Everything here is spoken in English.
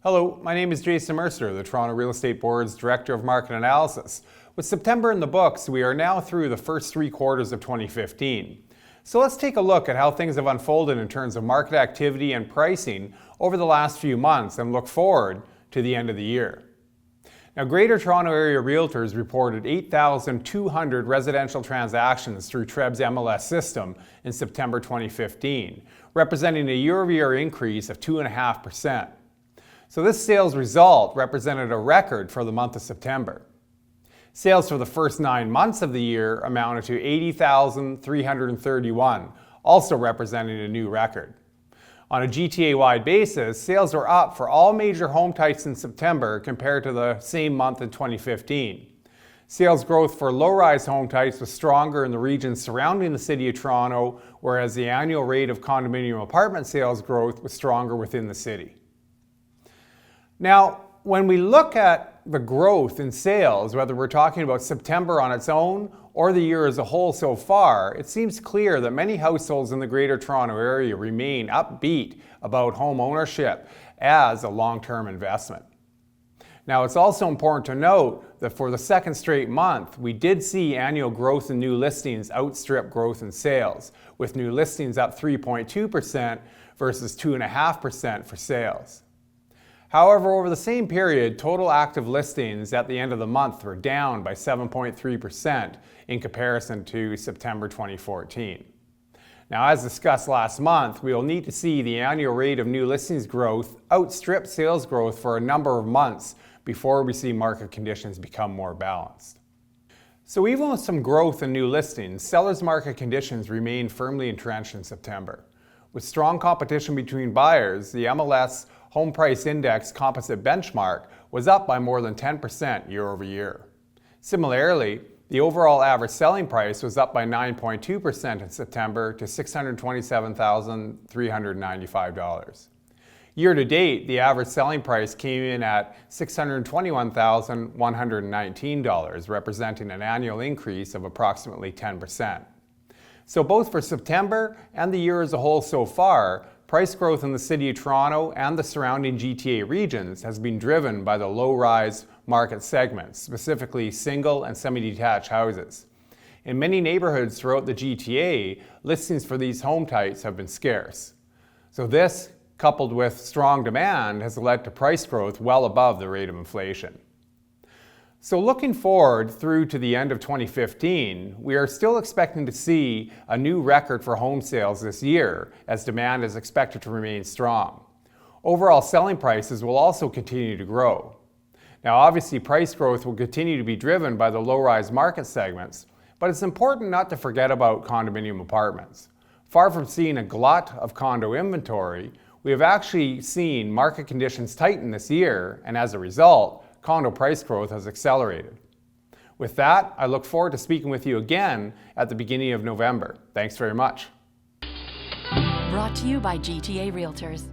Hello, my name is Jason Mercer, the Toronto Real Estate Board's Director of Market Analysis. With September in the books, we are now through the first 3 quarters of 2015. So let's take a look at how things have unfolded in terms of market activity and pricing over the last few months and look forward to the end of the year. Now, Greater Toronto Area Realtors reported 8,200 residential transactions through TREB's MLS system in September 2015, representing a year-over-year increase of 2.5%. So this sales result represented a record for the month of September. Sales for the first 9 months of the year amounted to 80,331, also representing a new record. On a GTA-wide basis, sales were up for all major home types in September compared to the same month in 2015. Sales growth for low-rise home types was stronger in the regions surrounding the City of Toronto, whereas the annual rate of condominium apartment sales growth was stronger within the city. Now, when we look at the growth in sales, whether we're talking about September on its own or the year as a whole so far, it seems clear that many households in the Greater Toronto Area remain upbeat about home ownership as a long-term investment. Now, it's also important to note that for the second straight month, we did see annual growth in new listings outstrip growth in sales, with new listings up 3.2% versus 2.5% for sales. However, over the same period, total active listings at the end of the month were down by 7.3% in comparison to September 2014. Now, as discussed last month, we will need to see the annual rate of new listings growth outstrip sales growth for a number of months before we see market conditions become more balanced. So even with some growth in new listings, sellers' market conditions remained firmly entrenched in September. With strong competition between buyers, the MLS Home Price Index Composite Benchmark was up by more than 10% year over year. Similarly, the overall average selling price was up by 9.2% in September to $627,395. Year to date, the average selling price came in at $621,119, representing an annual increase of approximately 10%. So both for September and the year as a whole so far, price growth in the City of Toronto and the surrounding GTA regions has been driven by the low-rise market segments, specifically single and semi-detached houses. In many neighborhoods throughout the GTA, listings for these home types have been scarce. So this, coupled with strong demand, has led to price growth well above the rate of inflation. So looking forward through to the end of 2015, we are still expecting to see a new record for home sales this year, as demand is expected to remain strong. Overall selling prices will also continue to grow. Now, obviously, price growth will continue to be driven by the low-rise market segments, but it's important not to forget about condominium apartments. Far from seeing a glut of condo inventory, we have actually seen market conditions tighten this year, and as a result, condo price growth has accelerated. With that, I look forward to speaking with you again at the beginning of November. Thanks very much. Brought to you by GTA Realtors.